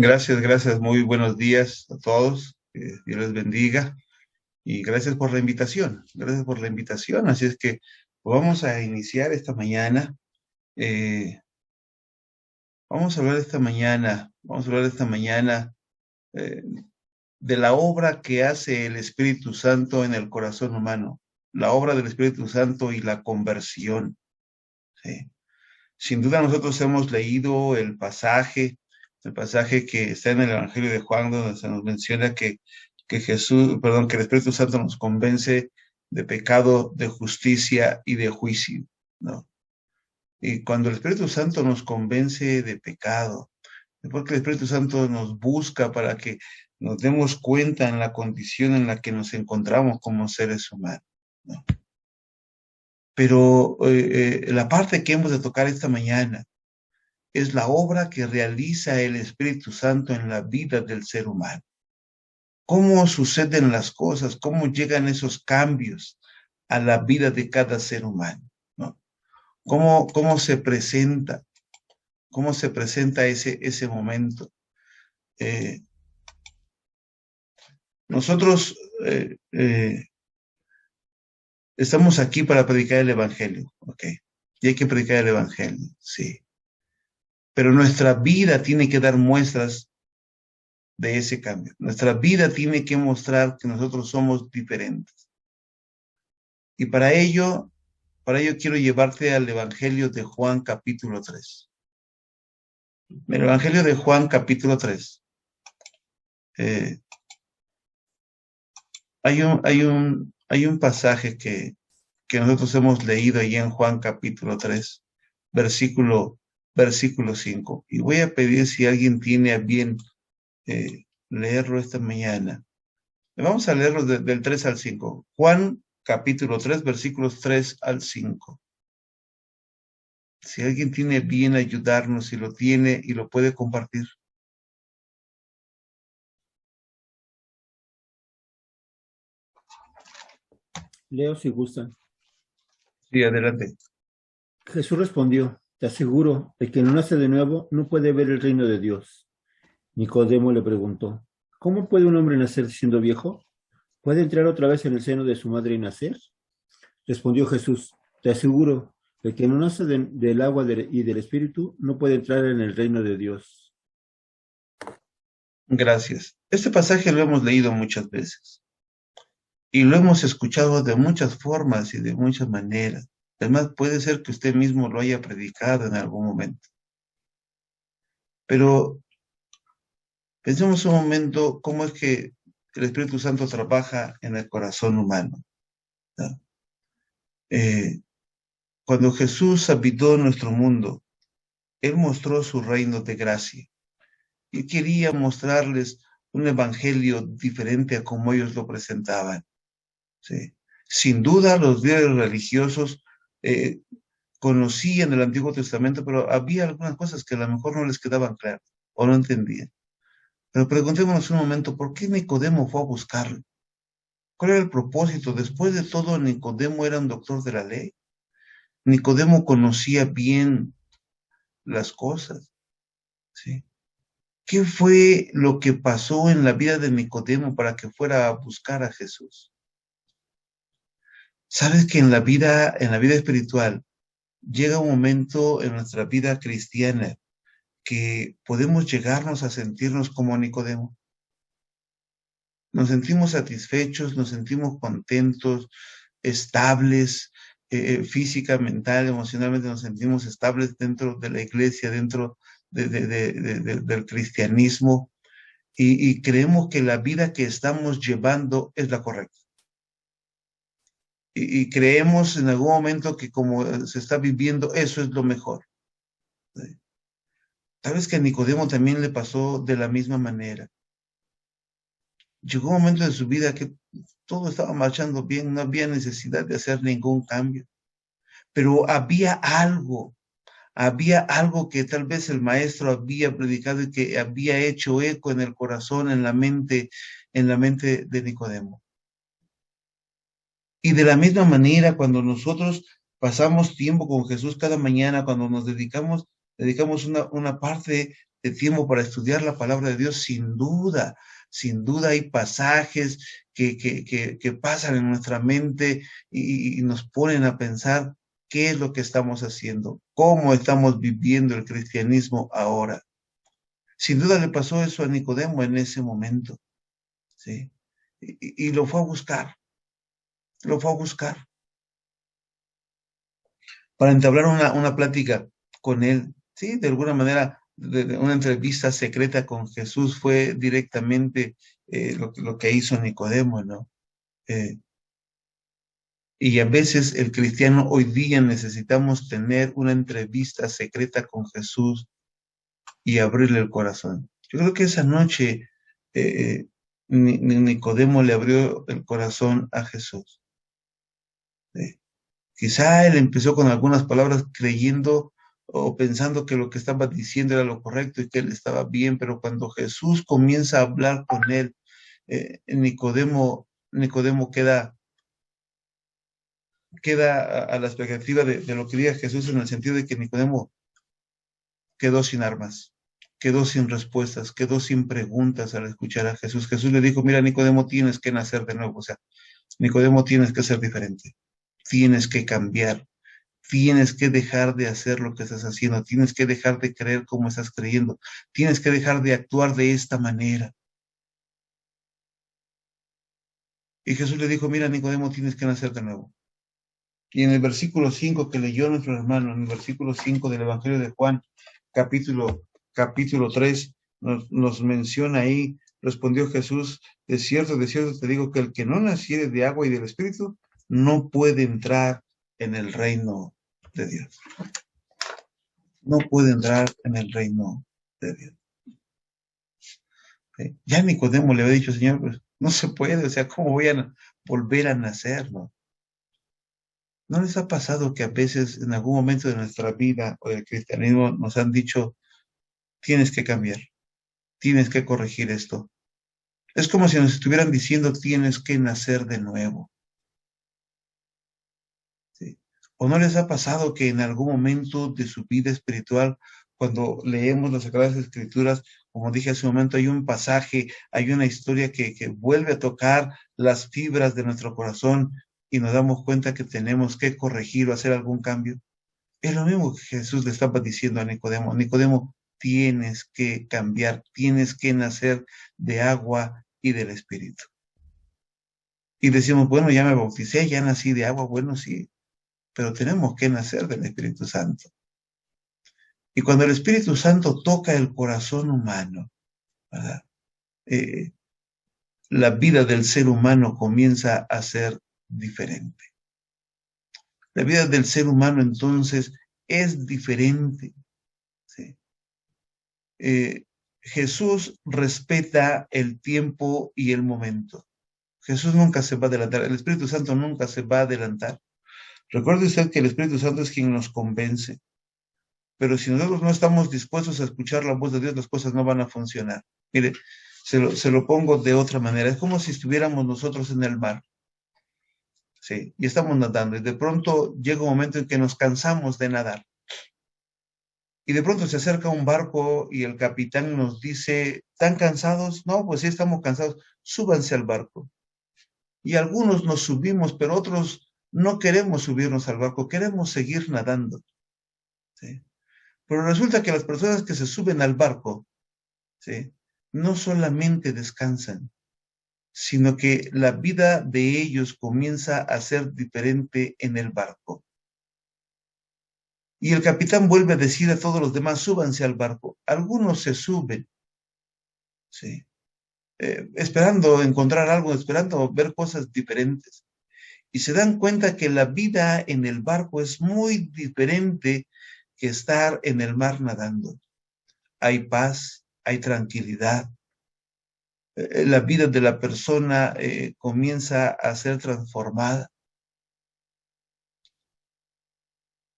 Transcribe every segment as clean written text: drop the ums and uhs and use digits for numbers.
Gracias, gracias. Muy buenos días a todos. Que Dios les bendiga. Y gracias por la invitación. Gracias por la invitación. Así es que vamos a iniciar esta mañana. eh, vamos a hablar esta mañana eh, de la obra que hace el Espíritu Santo en el corazón humano. La obra del Espíritu Santo y la conversión. ¿Sí? Sin duda nosotros hemos leído el pasaje que está en el Evangelio de Juan, donde se nos menciona que el Espíritu Santo nos convence de pecado, de justicia y de juicio, ¿no? Y cuando el Espíritu Santo nos convence de pecado, es porque el Espíritu Santo nos busca para que nos demos cuenta en la condición en la que nos encontramos como seres humanos, ¿no? Pero la parte que hemos de tocar esta mañana es la obra que realiza el Espíritu Santo en la vida del ser humano. ¿Cómo suceden las cosas? ¿Cómo llegan esos cambios a la vida de cada ser humano? ¿No? ¿Cómo se presenta? ¿Cómo se presenta ese momento? Eh, nosotros estamos aquí para predicar el Evangelio, ¿ok? Y hay que predicar el Evangelio, sí. Pero nuestra vida tiene que dar muestras de ese cambio. Nuestra vida tiene que mostrar que nosotros somos diferentes. Y para ello quiero llevarte al Evangelio de Juan capítulo 3. El Evangelio de Juan capítulo 3. Eh, hay un pasaje que nosotros hemos leído ahí en Juan capítulo 3, versículo, versículo 5. Y voy a pedir si alguien tiene a bien leerlo esta mañana. Vamos a leerlo del 3 al 5. Juan capítulo 3, versículos 3 al 5. Si alguien tiene bien ayudarnos, si lo tiene y lo puede compartir. Leo si gustan. Sí, adelante. Jesús respondió, te aseguro, el que no nace de nuevo no puede ver el reino de Dios. Nicodemo le preguntó, ¿cómo puede un hombre nacer siendo viejo? ¿Puede entrar otra vez en el seno de su madre y nacer? Respondió Jesús, te aseguro, el que no nace del agua y del espíritu no puede entrar en el reino de Dios. Gracias. Este pasaje lo hemos leído muchas veces y lo hemos escuchado de muchas formas y de muchas maneras. Además, puede ser que usted mismo lo haya predicado en algún momento. Pero pensemos un momento cómo es que el Espíritu Santo trabaja en el corazón humano, ¿no? Eh, Cuando Jesús habitó nuestro mundo, Él mostró su reino de gracia y quería mostrarles un evangelio diferente a como ellos lo presentaban. ¿Sí? Sin duda, los líderes religiosos eh, conocían el Antiguo Testamento, pero había algunas cosas que a lo mejor no les quedaban claras o no entendían. Pero preguntémonos un momento, ¿por qué Nicodemo fue a buscarlo? ¿Cuál era el propósito? Después de todo, Nicodemo era un doctor de la ley. Nicodemo conocía bien las cosas, ¿sí? ¿Qué fue lo que pasó en la vida de Nicodemo para que fuera a buscar a Jesús? Sabes que en la vida espiritual, llega un momento en nuestra vida cristiana que podemos llegarnos a sentirnos como Nicodemo. Nos sentimos satisfechos, nos sentimos contentos, estables, física, mental, emocionalmente nos sentimos estables dentro de la iglesia, dentro del cristianismo, y creemos que la vida que estamos llevando es la correcta. Y creemos en algún momento que como se está viviendo, eso es lo mejor. ¿Sí? Sabes que a Nicodemo también le pasó de la misma manera. Llegó un momento de su vida que todo estaba marchando bien, no había necesidad de hacer ningún cambio, pero había algo que tal vez el maestro había predicado y que había hecho eco en el corazón, en la mente de Nicodemo. Y de la misma manera, cuando nosotros pasamos tiempo con Jesús cada mañana, cuando dedicamos una parte de tiempo para estudiar la palabra de Dios, sin duda hay pasajes que pasan en nuestra mente y nos ponen a pensar qué es lo que estamos haciendo, cómo estamos viviendo el cristianismo ahora. Sin duda le pasó eso a Nicodemo en ese momento, ¿sí? Y lo fue a buscar, lo fue a buscar para entablar una plática con él, ¿sí? De alguna manera, de una entrevista secreta con Jesús fue directamente lo que hizo Nicodemo, ¿no? Eh, y a veces el cristiano hoy día necesitamos tener una entrevista secreta con Jesús y abrirle el corazón. Yo creo que esa noche Nicodemo le abrió el corazón a Jesús. Quizá él empezó con algunas palabras creyendo o pensando que lo que estaba diciendo era lo correcto y que él estaba bien, pero cuando Jesús comienza a hablar con él, Nicodemo queda a la expectativa de lo que diga Jesús, en el sentido de que Nicodemo quedó sin armas, quedó sin respuestas, quedó sin preguntas al escuchar a Jesús. Jesús le dijo, mira, Nicodemo, tienes que nacer de nuevo, o sea, Nicodemo, tienes que ser diferente, tienes que cambiar, tienes que dejar de hacer lo que estás haciendo, tienes que dejar de creer como estás creyendo, tienes que dejar de actuar de esta manera. Y Jesús le dijo, mira, Nicodemo, tienes que nacer de nuevo. Y en el versículo 5 que leyó nuestro hermano, en el versículo 5 del Evangelio de Juan, capítulo 3, nos menciona ahí, respondió Jesús, de cierto te digo que el que no naciere de agua y del Espíritu no puede entrar en el reino de Dios. No puede entrar en el reino de Dios. ¿Sí? Ya Nicodemo le había dicho, Señor, pues no se puede, o sea, ¿cómo voy a volver a nacer? ¿No les ha pasado que a veces en algún momento de nuestra vida o del cristianismo nos han dicho, tienes que cambiar, tienes que corregir esto? Es como si nos estuvieran diciendo, tienes que nacer de nuevo. ¿Sí? ¿O no les ha pasado que en algún momento de su vida espiritual, cuando leemos las Sagradas Escrituras, como dije hace un momento, hay un pasaje, hay una historia que vuelve a tocar las fibras de nuestro corazón y nos damos cuenta que tenemos que corregir o hacer algún cambio? Es lo mismo que Jesús le estaba diciendo a Nicodemo. Nicodemo, tienes que cambiar, tienes que nacer de agua y del Espíritu. Y decimos, bueno, ya me bauticé, ya nací de agua, bueno, sí, pero tenemos que nacer del Espíritu Santo. Y cuando el Espíritu Santo toca el corazón humano, ¿verdad? La vida del ser humano comienza a ser diferente. La vida del ser humano entonces es diferente. ¿Sí? Jesús respeta el tiempo y el momento. Jesús nunca se va a adelantar, el Espíritu Santo nunca se va a adelantar. Recuerde usted que el Espíritu Santo es quien nos convence, pero si nosotros no estamos dispuestos a escuchar la voz de Dios, las cosas no van a funcionar. Mire, se lo pongo de otra manera, es como si estuviéramos nosotros en el mar, ¿sí? Y estamos nadando, y de pronto llega un momento en que nos cansamos de nadar. Y de pronto se acerca un barco y el capitán nos dice, ¿están cansados? No, pues sí, estamos cansados. Súbanse al barco. Y algunos nos subimos, pero otros no queremos subirnos al barco, queremos seguir nadando. ¿Sí? Pero resulta que las personas que se suben al barco, ¿sí?, no solamente descansan, sino que la vida de ellos comienza a ser diferente en el barco. Y el capitán vuelve a decir a todos los demás, súbanse al barco. Algunos se suben, ¿sí?, esperando encontrar algo, esperando ver cosas diferentes. Y se dan cuenta que la vida en el barco es muy diferente que estar en el mar nadando. Hay paz, hay tranquilidad. La vida de la persona comienza a ser transformada.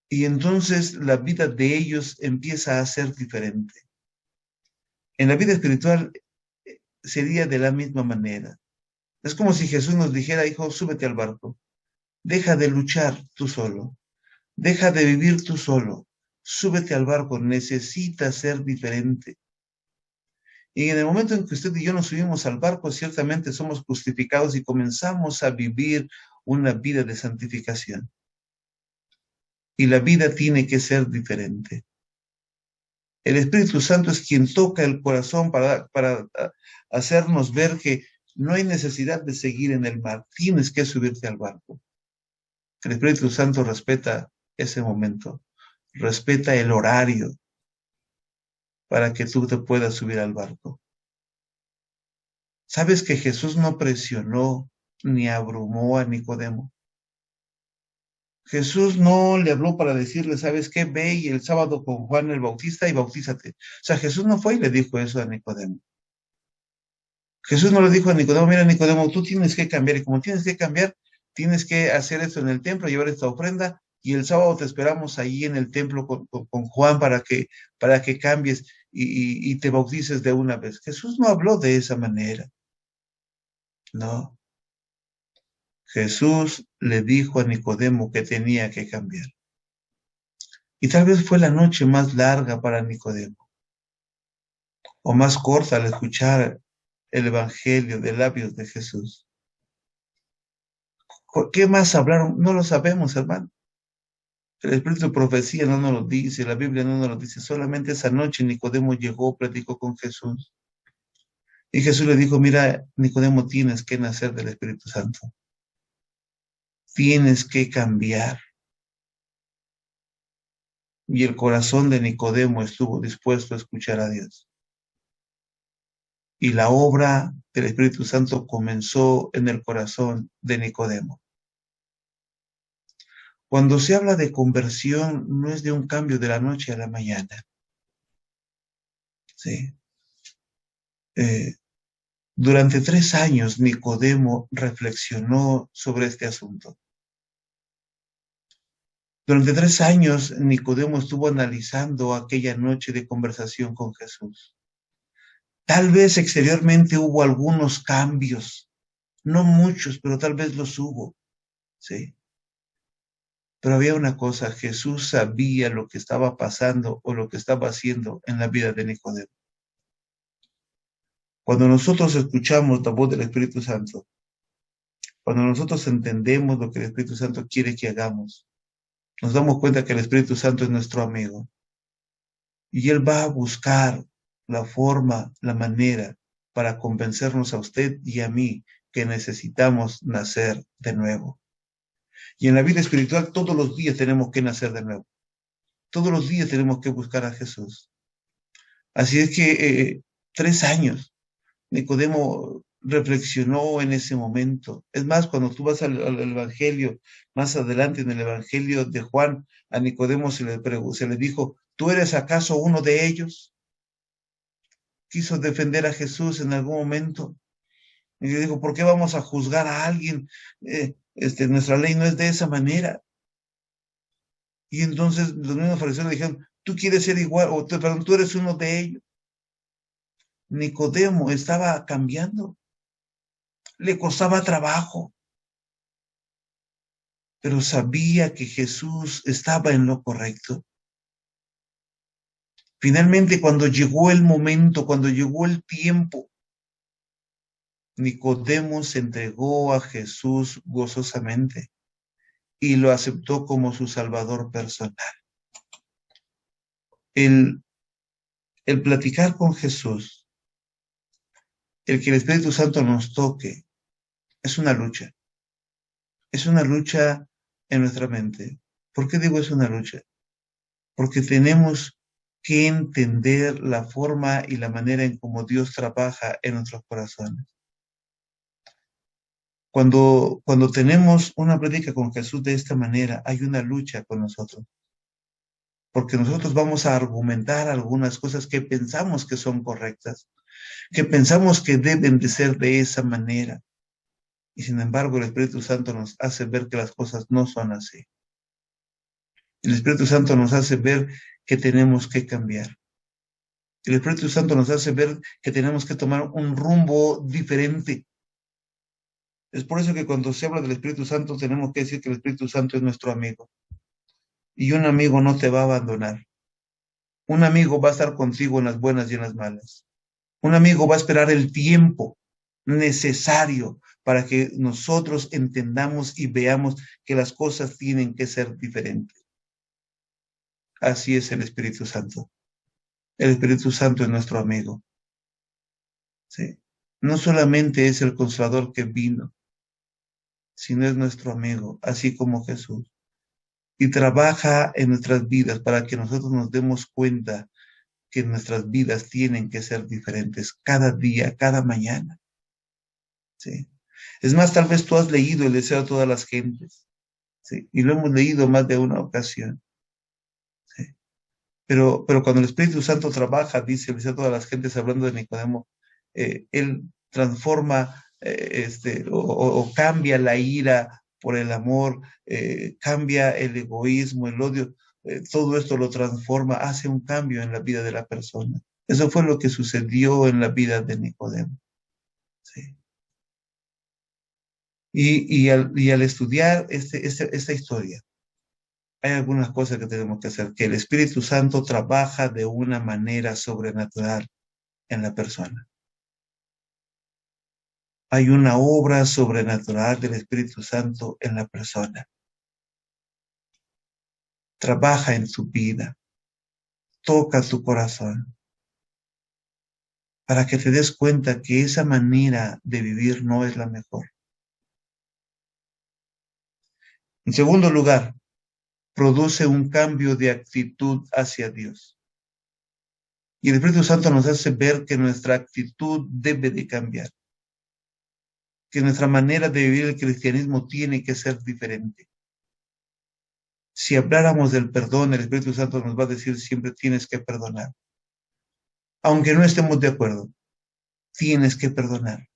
Y entonces la vida de ellos empieza a ser diferente. En la vida espiritual sería de la misma manera. Es como si Jesús nos dijera, hijo, súbete al barco. Deja de luchar tú solo. Deja de vivir tú solo. Súbete al barco. Necesitas ser diferente. Y en el momento en que usted y yo nos subimos al barco, ciertamente somos justificados y comenzamos a vivir una vida de santificación. Y la vida tiene que ser diferente. El Espíritu Santo es quien toca el corazón para hacernos ver que no hay necesidad de seguir en el mar, tienes que subirte al barco. El Espíritu Santo respeta ese momento, respeta el horario para que tú te puedas subir al barco. ¿Sabes que Jesús no presionó ni abrumó a Nicodemo? Jesús no le habló para decirle, ¿sabes qué? Ve y el sábado con Juan el Bautista y bautízate. O sea, Jesús no fue y le dijo eso a Nicodemo. Jesús no le dijo a Nicodemo, mira Nicodemo, tú tienes que cambiar y como tienes que cambiar, tienes que hacer esto en el templo, llevar esta ofrenda y el sábado te esperamos ahí en el templo con Juan para que cambies y te bautices de una vez. Jesús no habló de esa manera, no. Jesús le dijo a Nicodemo que tenía que cambiar. Y tal vez fue la noche más larga para Nicodemo, o más corta al escuchar el Evangelio de labios de Jesús. ¿Qué más hablaron? No lo sabemos, hermano. El Espíritu de Profecía no nos lo dice, la Biblia no nos lo dice. Solamente esa noche Nicodemo llegó, predicó con Jesús. Y Jesús le dijo, mira, Nicodemo, tienes que nacer del Espíritu Santo. Tienes que cambiar. Y el corazón de Nicodemo estuvo dispuesto a escuchar a Dios. Y la obra del Espíritu Santo comenzó en el corazón de Nicodemo. Cuando se habla de conversión, no es de un cambio de la noche a la mañana. ¿Sí? Durante 3 años Nicodemo reflexionó sobre este asunto. Durante 3 años Nicodemo estuvo analizando aquella noche de conversación con Jesús. Tal vez exteriormente hubo algunos cambios, no muchos, pero tal vez los hubo, ¿sí? Pero había una cosa, Jesús sabía lo que estaba pasando o lo que estaba haciendo en la vida de Nicodemo. Cuando nosotros escuchamos la voz del Espíritu Santo, cuando nosotros entendemos lo que el Espíritu Santo quiere que hagamos, nos damos cuenta que el Espíritu Santo es nuestro amigo. Y Él va a buscar la forma, la manera para convencernos a usted y a mí que necesitamos nacer de nuevo. Y en la vida espiritual todos los días tenemos que nacer de nuevo. Todos los días tenemos que buscar a Jesús. Así es que 3 años Nicodemo reflexionó en ese momento. Es más, cuando tú vas al Evangelio, más adelante en el Evangelio de Juan, a Nicodemo se le dijo, ¿tú eres acaso uno de ellos? Quiso defender a Jesús en algún momento. Y le dijo, ¿por qué vamos a juzgar a alguien? Nuestra ley no es de esa manera. Y entonces los mismos fariseos le dijeron, tú quieres ser igual, perdón, tú eres uno de ellos. Nicodemo estaba cambiando. Le costaba trabajo, pero sabía que Jesús estaba en lo correcto. Finalmente, cuando llegó el momento, cuando llegó el tiempo, Nicodemo se entregó a Jesús gozosamente y lo aceptó como su Salvador personal. El platicar con Jesús, el que el Espíritu Santo nos toque, es una lucha. Es una lucha en nuestra mente. ¿Por qué digo es una lucha? Porque tenemos que entender la forma y la manera en cómo Dios trabaja en nuestros corazones. Cuando tenemos una plática con Jesús de esta manera, hay una lucha con nosotros. Porque nosotros vamos a argumentar algunas cosas que pensamos que son correctas, que pensamos que deben de ser de esa manera. Y sin embargo, el Espíritu Santo nos hace ver que las cosas no son así. El Espíritu Santo nos hace ver que tenemos que cambiar. El Espíritu Santo nos hace ver que tenemos que tomar un rumbo diferente. Es por eso que cuando se habla del Espíritu Santo tenemos que decir que el Espíritu Santo es nuestro amigo. Y un amigo no te va a abandonar. Un amigo va a estar contigo en las buenas y en las malas. Un amigo va a esperar el tiempo necesario para que nosotros entendamos y veamos que las cosas tienen que ser diferentes. Así es el Espíritu Santo. El Espíritu Santo es nuestro amigo. ¿Sí? No solamente es el Consolador que vino, sino es nuestro amigo, así como Jesús. Y trabaja en nuestras vidas para que nosotros nos demos cuenta que nuestras vidas tienen que ser diferentes cada día, cada mañana. ¿Sí? Es más, tal vez tú has leído El deseo de todas las gentes, ¿sí? Y lo hemos leído más de una ocasión. ¿Sí? Pero cuando el Espíritu Santo trabaja, dice El deseo de todas las gentes, hablando de Nicodemo, él transforma o cambia la ira por el amor, cambia el egoísmo, el odio, todo esto lo transforma, hace un cambio en la vida de la persona. Eso fue lo que sucedió en la vida de Nicodemo. ¿Sí? Y al estudiar esta historia, hay algunas cosas que tenemos que hacer, que el Espíritu Santo trabaja de una manera sobrenatural en la persona. Hay una obra sobrenatural del Espíritu Santo en la persona. Trabaja en su vida, toca su corazón, para que te des cuenta que esa manera de vivir no es la mejor. En segundo lugar, produce un cambio de actitud hacia Dios. Y el Espíritu Santo nos hace ver que nuestra actitud debe de cambiar, que nuestra manera de vivir el cristianismo tiene que ser diferente. Si habláramos del perdón, el Espíritu Santo nos va a decir siempre tienes que perdonar. Aunque no estemos de acuerdo, tienes que perdonar,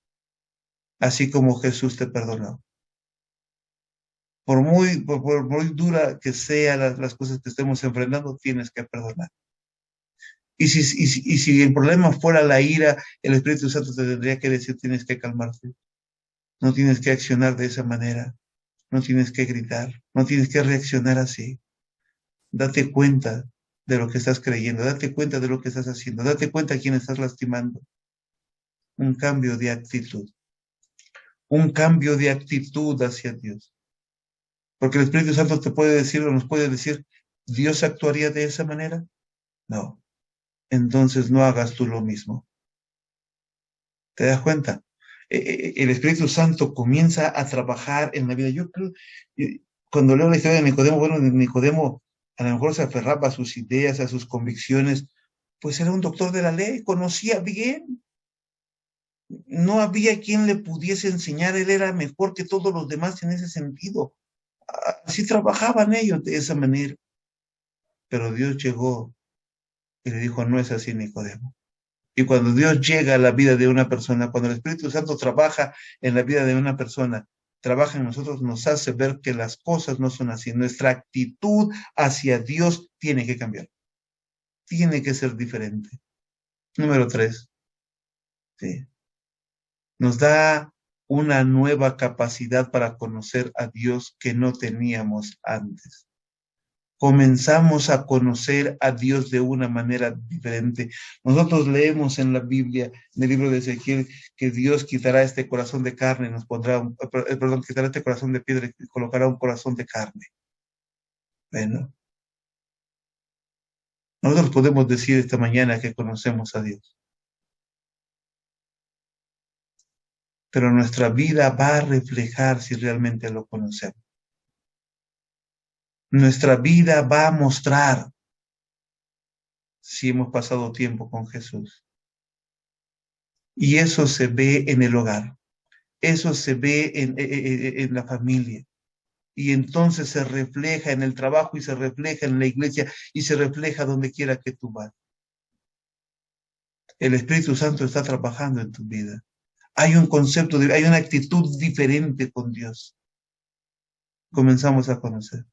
así como Jesús te perdonó. Por muy dura que sean las cosas que estemos enfrentando, tienes que perdonar. Y si el problema fuera la ira, el Espíritu Santo te tendría que decir tienes que calmarte. No tienes que accionar de esa manera. No tienes que gritar. No tienes que reaccionar así. Date cuenta de lo que estás creyendo. Date cuenta de lo que estás haciendo. Date cuenta a quién estás lastimando. Un cambio de actitud. Un cambio de actitud hacia Dios. Porque el Espíritu Santo te puede decir o nos puede decir, ¿Dios actuaría de esa manera? No. Entonces no hagas tú lo mismo. ¿Te das cuenta? El Espíritu Santo comienza a trabajar en la vida. Yo creo, cuando leo la historia de Nicodemo, bueno, Nicodemo a lo mejor se aferraba a sus ideas, a sus convicciones, pues era un doctor de la ley, conocía bien. No había quien le pudiese enseñar, él era mejor que todos los demás en ese sentido. Así trabajaban ellos de esa manera. Pero Dios llegó y le dijo, no es así, Nicodemo. Y cuando Dios llega a la vida de una persona, cuando el Espíritu Santo trabaja en la vida de una persona, trabaja en nosotros, nos hace ver que las cosas no son así. Nuestra actitud hacia Dios tiene que cambiar. Tiene que ser diferente. Número 3. Sí. Nos da una nueva capacidad para conocer a Dios que no teníamos antes. Comenzamos a conocer a Dios de una manera diferente. Nosotros leemos en la Biblia, en el libro de Ezequiel, que Dios quitará este corazón de carne, nos pondrá, quitará este corazón de piedra y colocará un corazón de carne. Bueno, nosotros podemos decir esta mañana que conocemos a Dios, pero nuestra vida va a reflejar si realmente lo conocemos. Nuestra vida va a mostrar si hemos pasado tiempo con Jesús. Y eso se ve en el hogar. Eso se ve en la familia. Y entonces se refleja en el trabajo y se refleja en la iglesia y se refleja donde quiera que tú vas. El Espíritu Santo está trabajando en tu vida. Hay un concepto, hay una actitud diferente con Dios. Comenzamos a conocer.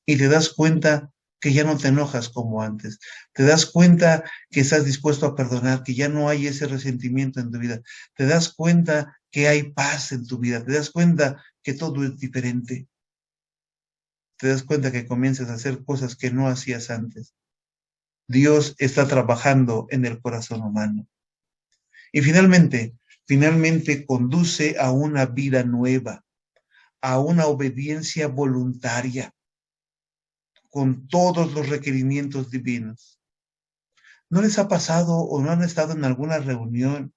Y te das cuenta que ya no te enojas como antes. Te das cuenta que estás dispuesto a perdonar, que ya no hay ese resentimiento en tu vida. Te das cuenta que hay paz en tu vida. Te das cuenta que todo es diferente. Te das cuenta que comienzas a hacer cosas que no hacías antes. Dios está trabajando en el corazón humano. Y finalmente conduce a una vida nueva, a una obediencia voluntaria, con todos los requerimientos divinos. ¿No les ha pasado o no han estado en alguna reunión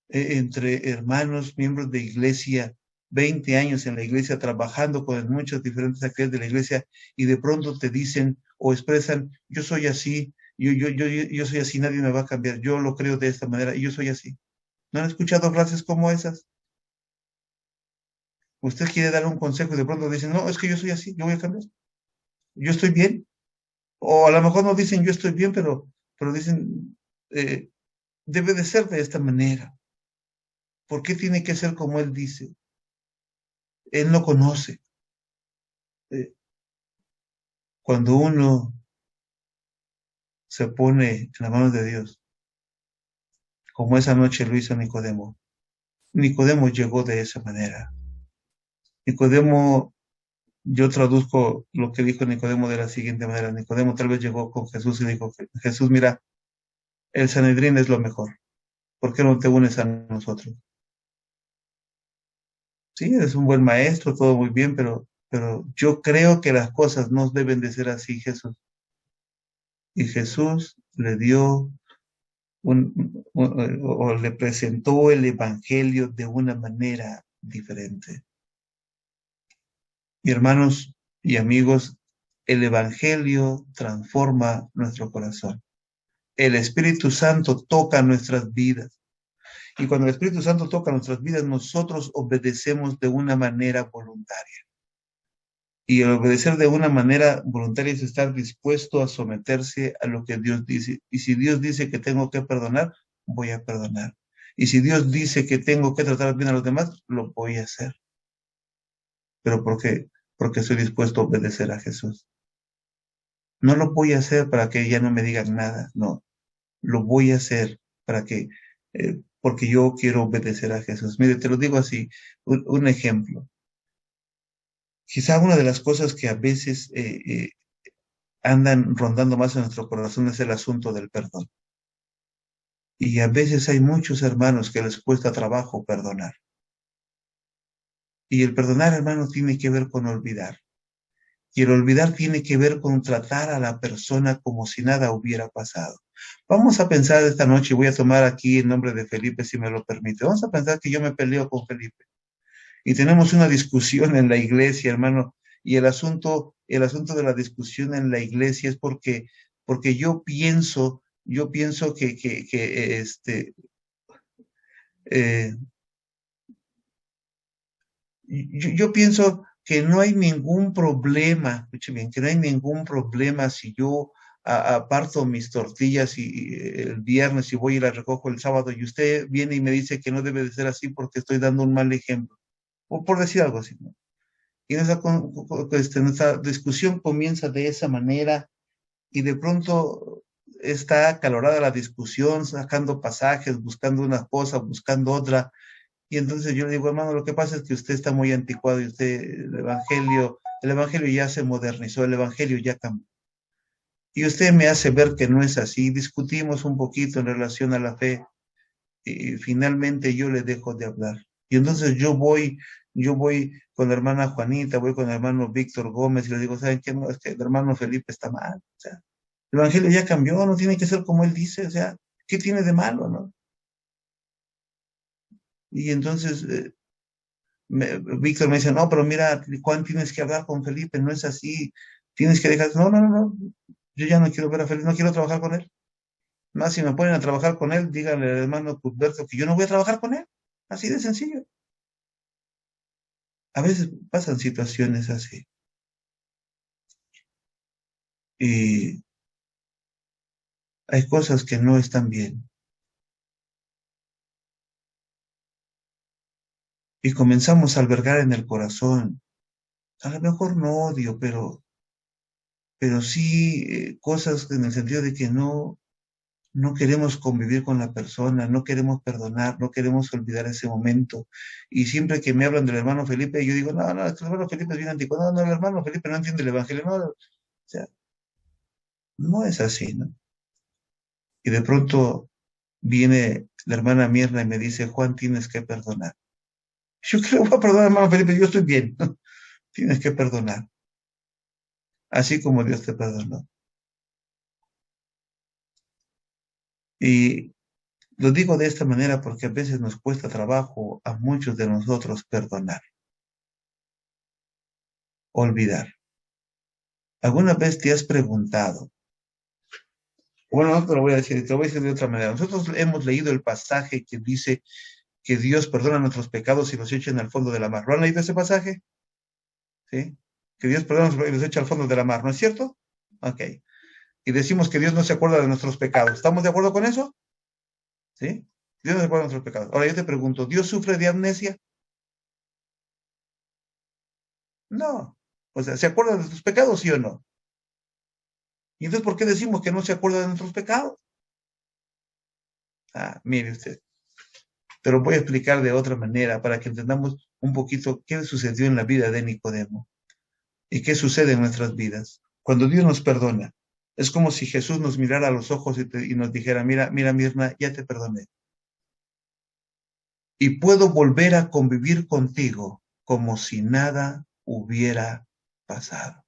entre hermanos, miembros de iglesia, 20 años en la iglesia, trabajando con muchas diferentes actividades de la iglesia, y de pronto te dicen o expresan, yo soy así, yo soy así, nadie me va a cambiar, yo lo creo de esta manera, y yo soy así? ¿No han escuchado frases como esas? Usted quiere dar un consejo y de pronto dicen, no, es que yo soy así, yo voy a cambiar, yo estoy bien. O a lo mejor no dicen yo estoy bien, pero dicen, eh, debe de ser de esta manera. ¿Por qué tiene que ser como él dice? Él no conoce. Eh, Cuando uno se pone en las manos de Dios, como esa noche lo hizo Nicodemo, Nicodemo llegó de esa manera. Nicodemo, yo traduzco lo que dijo Nicodemo de la siguiente manera. Nicodemo tal vez llegó con Jesús y dijo, Jesús, mira, el Sanedrín es lo mejor. ¿Por qué no te unes a nosotros? Sí, eres un buen maestro, todo muy bien, pero yo creo que las cosas no deben de ser así, Jesús. Y Jesús le dio o le presentó el Evangelio de una manera diferente. Y hermanos y amigos, el Evangelio transforma nuestro corazón. El Espíritu Santo toca nuestras vidas. Y cuando el Espíritu Santo toca nuestras vidas, nosotros obedecemos de una manera voluntaria. Y el obedecer de una manera voluntaria es estar dispuesto a someterse a lo que Dios dice. Y si Dios dice que tengo que perdonar, voy a perdonar. Y si Dios dice que tengo que tratar bien a los demás, lo voy a hacer. ¿Pero por qué? Porque estoy dispuesto a obedecer a Jesús. No lo voy a hacer para que ya no me digan nada, no. Lo voy a hacer para que, porque yo quiero obedecer a Jesús. Mire, te lo digo así, un ejemplo. Quizá una de las cosas que a veces andan rondando más en nuestro corazón es el asunto del perdón. Y a veces hay muchos hermanos que les cuesta trabajo perdonar. Y el perdonar, hermano, tiene que ver con olvidar. Y el olvidar tiene que ver con tratar a la persona como si nada hubiera pasado. Vamos a pensar esta noche, voy a tomar aquí el nombre de Felipe, si me lo permite. Vamos a pensar que yo me peleo con Felipe. Y tenemos una discusión en la iglesia, hermano. Y el asunto de la discusión en la iglesia es porque yo pienso eh, yo pienso que no hay ningún problema, escuche bien, que no hay ningún problema si yo aparto mis tortillas y el viernes y voy y las recojo el sábado y usted viene y me dice que no debe de ser así porque estoy dando un mal ejemplo, o por decir algo así, ¿no? Y nuestra discusión comienza de esa manera y de pronto está acalorada la discusión, sacando pasajes, buscando una cosa, buscando otra, y entonces yo le digo, hermano, lo que pasa es que usted está muy anticuado y el evangelio ya se modernizó, el evangelio ya cambió. Y usted me hace ver que no es así. Discutimos un poquito en relación a la fe y finalmente yo le dejo de hablar. Y entonces yo voy con la hermana Juanita, voy con el hermano Víctor Gómez y le digo, ¿saben qué? No, es que el hermano Felipe está mal. O sea, el evangelio ya cambió, no tiene que ser como él dice. O sea, ¿qué tiene de malo, no? Y entonces Víctor me dice, no, pero mira, Juan, tienes que hablar con Felipe, no es así, tienes que dejar, no, no, no, no, yo ya no quiero ver a Felipe, no quiero trabajar con él. Más si me ponen a trabajar con él, díganle al hermano Cuthberto que yo no voy a trabajar con él, así de sencillo. A veces pasan situaciones así y hay cosas que no están bien y comenzamos a albergar en el corazón, a lo mejor no odio, pero sí cosas en el sentido de que no queremos convivir con la persona, no queremos perdonar, no queremos olvidar ese momento. Y siempre que me hablan del hermano Felipe, yo digo, no, no, el hermano Felipe es bien antiguo, no, no, el hermano Felipe no entiende el evangelio, no, o sea, no es así, ¿no? Y de pronto viene la hermana Mirna y me dice, Juan, tienes que perdonar. Yo que le voy a perdonar, hermano Felipe, yo estoy bien. Tienes que perdonar, así como Dios te perdonó. Y lo digo de esta manera porque a veces nos cuesta trabajo a muchos de nosotros perdonar, olvidar. ¿Alguna vez te has preguntado? Bueno, no te lo voy a decir, te lo voy a decir de otra manera. Nosotros hemos leído el pasaje que dice que Dios perdona nuestros pecados y los echa en el fondo de la mar. ¿Lo han leído ese pasaje? ¿Sí? Que Dios perdona y los echa al fondo de la mar, ¿no es cierto? Ok. Y decimos que Dios no se acuerda de nuestros pecados. ¿Estamos de acuerdo con eso? ¿Sí? Dios no se acuerda de nuestros pecados. Ahora yo te pregunto, ¿Dios sufre de amnesia? No. O sea, ¿se acuerda de tus pecados, sí o no? ¿Y entonces por qué decimos que no se acuerda de nuestros pecados? Ah, mire usted. Te lo voy a explicar de otra manera para que entendamos un poquito qué sucedió en la vida de Nicodemo y qué sucede en nuestras vidas. Cuando Dios nos perdona, es como si Jesús nos mirara a los ojos y nos dijera, mira, mira, Mirna, ya te perdoné. Y puedo volver a convivir contigo como si nada hubiera pasado.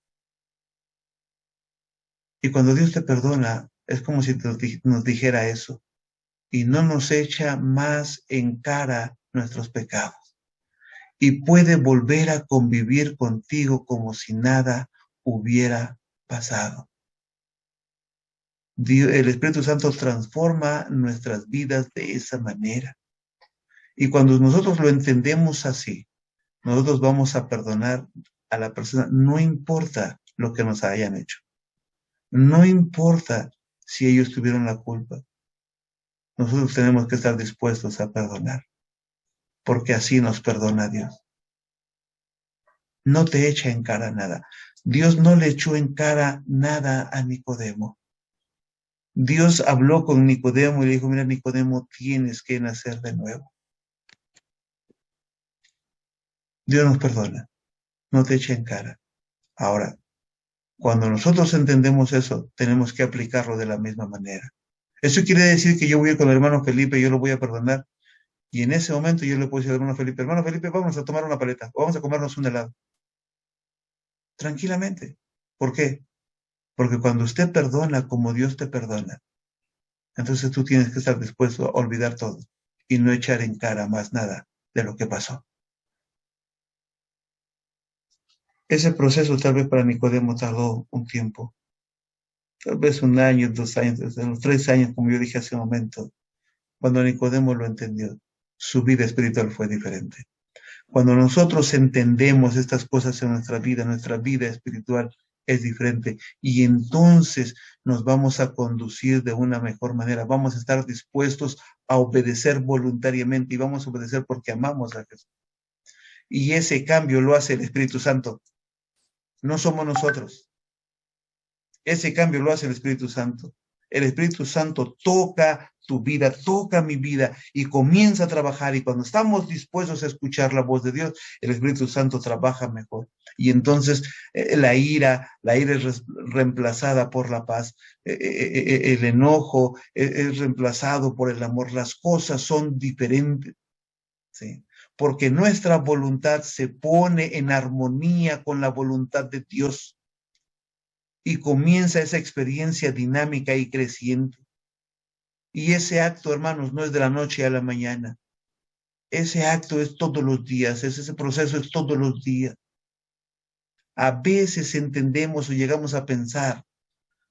Y cuando Dios te perdona, es como si nos dijera eso y no nos echa más en cara nuestros pecados. Y puede volver a convivir contigo como si nada hubiera pasado. Dios, el Espíritu Santo transforma nuestras vidas de esa manera. Y cuando nosotros lo entendemos así, nosotros vamos a perdonar a la persona, no importa lo que nos hayan hecho. No importa si ellos tuvieron la culpa. Nosotros tenemos que estar dispuestos a perdonar, porque así nos perdona Dios. No te echa en cara nada. Dios no le echó en cara nada a Nicodemo. Dios habló con Nicodemo y le dijo, mira, Nicodemo, tienes que nacer de nuevo. Dios nos perdona, no te echa en cara. Ahora, cuando nosotros entendemos eso, tenemos que aplicarlo de la misma manera. Eso quiere decir que yo voy a ir con el hermano Felipe y yo lo voy a perdonar. Y en ese momento yo le puedo decir al hermano Felipe, vamos a tomar una paleta, vamos a comernos un helado. Tranquilamente. ¿Por qué? Porque cuando usted perdona como Dios te perdona, entonces tú tienes que estar dispuesto a olvidar todo y no echar en cara más nada de lo que pasó. Ese proceso tal vez para Nicodemo tardó un tiempo, tal vez 1 año, 2 años, desde los 3 años, como yo dije hace un momento. Cuando Nicodemo lo entendió, su vida espiritual fue diferente. Cuando nosotros entendemos estas cosas en nuestra vida espiritual es diferente y entonces nos vamos a conducir de una mejor manera. Vamos a estar dispuestos a obedecer voluntariamente y vamos a obedecer porque amamos a Jesús. Y ese cambio lo hace el Espíritu Santo. No somos nosotros. Ese cambio lo hace el Espíritu Santo. El Espíritu Santo toca tu vida, toca mi vida y comienza a trabajar. Y cuando estamos dispuestos a escuchar la voz de Dios, el Espíritu Santo trabaja mejor. Y entonces la ira es reemplazada por la paz. El enojo es reemplazado por el amor. Las cosas son diferentes. ¿Sí? Porque nuestra voluntad se pone en armonía con la voluntad de Dios. Y comienza esa experiencia dinámica y creciente. Y ese acto, hermanos, no es de la noche a la mañana. Ese acto es todos los días, ese proceso es todos los días. A veces entendemos o llegamos a pensar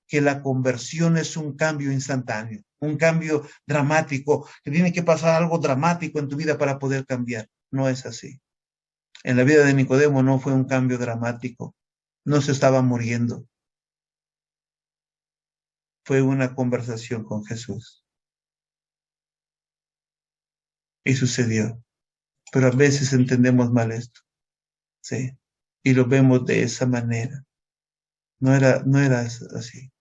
que la conversión es un cambio instantáneo, un cambio dramático, que tiene que pasar algo dramático en tu vida para poder cambiar. No es así. En la vida de Nicodemo no fue un cambio dramático, no se estaba muriendo. Fue una conversación con Jesús. Y sucedió. Pero a veces entendemos mal esto, ¿sí? Y lo vemos de esa manera. No era así.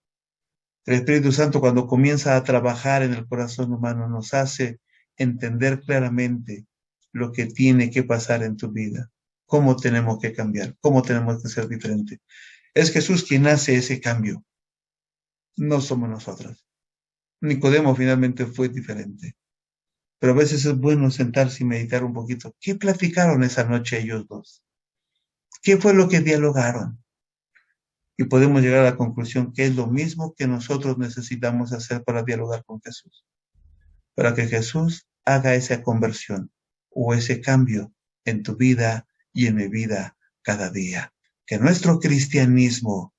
El Espíritu Santo cuando comienza a trabajar en el corazón humano nos hace entender claramente lo que tiene que pasar en tu vida, cómo tenemos que cambiar, cómo tenemos que ser diferentes. Es Jesús quien hace ese cambio, no somos nosotros. Nicodemo finalmente fue diferente. pero a veces es bueno sentarse y meditar un poquito. ¿Qué platicaron esa noche ellos dos? ¿Qué fue lo que dialogaron? Y podemos llegar a la conclusión que es lo mismo que nosotros necesitamos hacer para dialogar con Jesús, para que Jesús haga esa conversión o ese cambio en tu vida y en mi vida cada día. Que nuestro cristianismo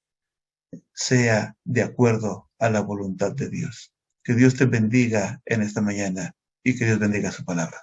sea de acuerdo a la voluntad de Dios. Que Dios te bendiga en esta mañana y que Dios bendiga su palabra.